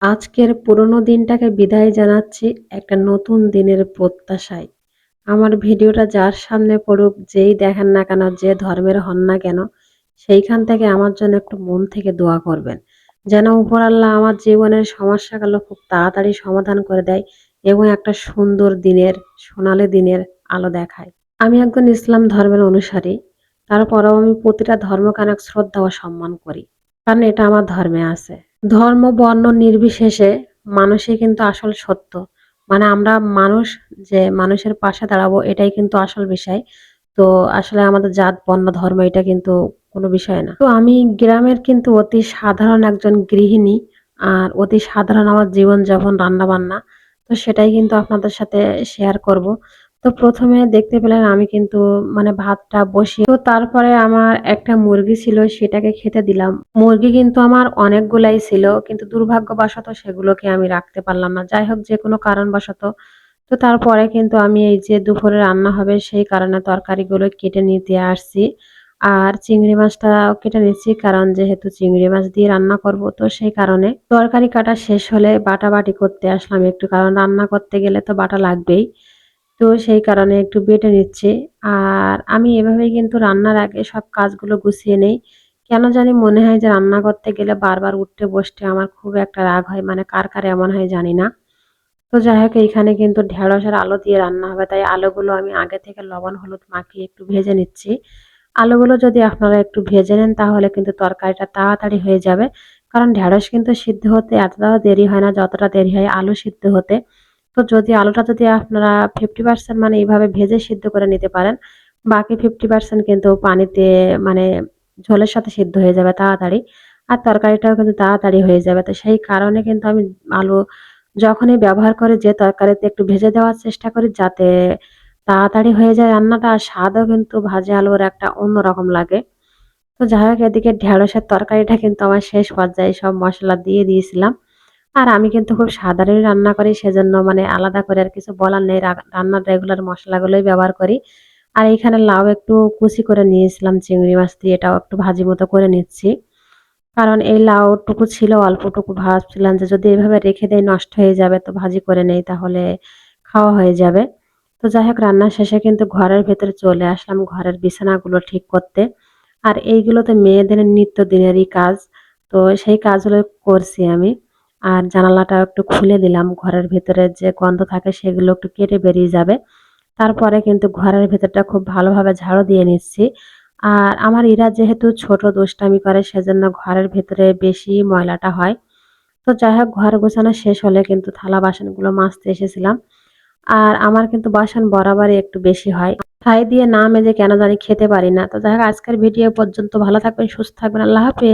আজকের পুরোনো দিনটাকে বিদায় জানাচ্ছি একটা নতুন দিনের প্রত্যাশায়। আমার ভিডিওটা যার সামনে পড়ুক, যেই দেখেন না কেন, যে ধর্মের হন না কেন, সেইখান থেকে আমার জন্য একটু মন থেকে দোয়া করবেন। যেন উপরআল্লাহ আমার জীবনের সমস্যাগুলো খুব তাড়াতাড়ি সমাধান করে দেয় এবং একটা সুন্দর দিনের, সোনালী দিনের আলো দেখায়। আমি একজন ইসলাম ধর্মের অনুসারী। তারপরেও আমি প্রতিটা ধর্মকে অনেক শ্রদ্ধা ও সম্মান করি। কারণ এটা আমার ধর্মে আছে। ধর্ম, বর্ণ নির্বিশেষে মানুষই কিন্তু আসল সত্য। মানে আমরা মানুষ, যে মানুষের পাশে দাঁড়াবো এটাই কিন্তু আসল বিষয়। তো আসলে আমাদের জাত, বর্ণ, ধর্ম এটা কিন্তু কোনো বিষয় না। তো আমি গ্রামের কিন্তু অতি সাধারণ একজন গৃহিণী। আর অতি সাধারণ আমার জীবনযাপন, রান্নাবান্না। তো সেটাই কিন্তু আপনাদের সাথে শেয়ার করব। তো প্রথমে দেখতে পেলেন আমি কিন্তু মানে ভাতটা বসিয়ে, তো তারপরে আমার একটা মুরগি ছিল, সেটাকে খেতে দিলাম। মুরগি কিন্তু আমার অনেকগুলাই ছিল, কিন্তু দুর্ভাগ্যবশত সেগুলোকে আমি রাখতে পারলাম না। যাই হোক, যে কোনো কারণবশত। তো তারপরে কিন্তু আমি এই যে দুপুরে রান্না হবে সেই কারণে তরকারিগুলো কেটে নিতে আসছি। আর চিংড়ি মাছটাও কেটে নিচ্ছি, কারণ যেহেতু চিংড়ি মাছ দিয়ে রান্না করব, তো সেই কারণে তরকারি কাটা শেষ হলে বাটাবাটি করতে আসলাম একটু, কারণ রান্না করতে গেলে তো বাটা লাগবেই। তো সেই কারণে একটু বেটে নিচ্ছি। আর আমি এভাবেই কিন্তু রান্নার আগে সব কাজগুলো গুছিয়ে নেই। কেন জানি মনে হয় যে রান্না করতে গেলে বারবার উঠতে বসতে আমার খুব একটা রাগ হয়, মানে কার কার এমন হয় জানি না। তো যাই হোক, এইখানে কিন্তু ঢেঁড়সের আলু দিয়ে রান্না হবে, তাই আলুগুলো আমি আগে থেকে লবণ হলুদ মাখিয়ে একটু ভেজে নিচ্ছি। আলুগুলো যদি আপনারা একটু ভেজে নেন তাহলে কিন্তু তরকারিটা তাড়াতাড়ি হয়ে যাবে। কারণ ঢেঁড়স কিন্তু সিদ্ধ হতে এতটাও দেরি হয় না যতটা দেরি হয় আলু সিদ্ধ হতে। তো যদি আলুটা যদি আপনারা 50% মানে এইভাবে ভেজে সিদ্ধ করে নিতে পারেন, বাকি 50% কিন্তু পানিতে, মানে ঝোলের সাথে সিদ্ধ হয়ে যাবে তাড়াতাড়ি। আর তরকারিটাও কিন্তু তাড়াতাড়ি হয়ে যাবে। তো সেই কারণে কিন্তু আমি আলু যখনই ব্যবহার করি, যে তরকারিতে একটু ভেজে দেওয়ার চেষ্টা করি, যাতে তাড়াতাড়ি হয়ে যায় রান্নাটা। আর স্বাদও কিন্তু ভাজা আলুর একটা অন্যরকম লাগে। তো যাই হোক, এদিকে ঢেঁড়সের তরকারিটা কিন্তু আমার শেষ পর্যায়ে, সব মসলা দিয়ে দিয়েছিলাম। আর আমি কিন্তু খুব সাধারণই রান্না করি, সেজন্য মানে আলাদা করে আর কিছু বলার নেই। রান্নার রেগুলার মসলাগুলোই ব্যবহার করি। আর এখানে লাউ একটু কুচি করে নিয়েছিলাম চিংড়ি মাছ দিয়ে, এটাও একটু ভাজি মতো করে নিচ্ছি। কারণ এই লাউটুকু ছিল অল্পটুকু, ভাবছিলাম যে যদি এভাবে রেখে দেই নষ্ট হয়ে যাবে, তো ভাজি করে নেই তাহলে খাওয়া হয়ে যাবে। তো যাই হোক, রান্না শেষে কিন্তু ঘরের ভেতরে চলে আসলাম ঘরের বিছানাগুলো ঠিক করতে। আর এইগুলো তো মেয়েদের নিত্যদিনেরই কাজ। তো সেই কাজগুলো করছি আমি। আর জানালাটা একটু খুলে দিলাম, ঘরের ভেতরে যে গন্ধ থাকে সেগুলো একটু কেটে বেরিয়ে যাবে। তারপরে কিন্তু ঘরের ভেতরটা খুব ভালোভাবে ঝাড়ু দিয়ে নিচ্ছি। আর আমার এরা যেহেতু ছোট দুষ্টামি করে, সেজন্য ঘরের ভেতরে বেশি ময়লাটা হয়। তো যাই হোক, ঘর গোছানো শেষ হলে কিন্তু থালা বাসনগুলো মাজতে এসেছিলাম। আর আমার কিন্তু বাসন বরাবরই একটু বেশি হয়। ছাই দিয়ে না মেজে কেন জানি খেতে পারি না। তো যাই হোক, আজকের ভিডিও পর্যন্ত। ভালো থাকবেন, সুস্থ থাকবেন। আল্লাহ হাফেজ।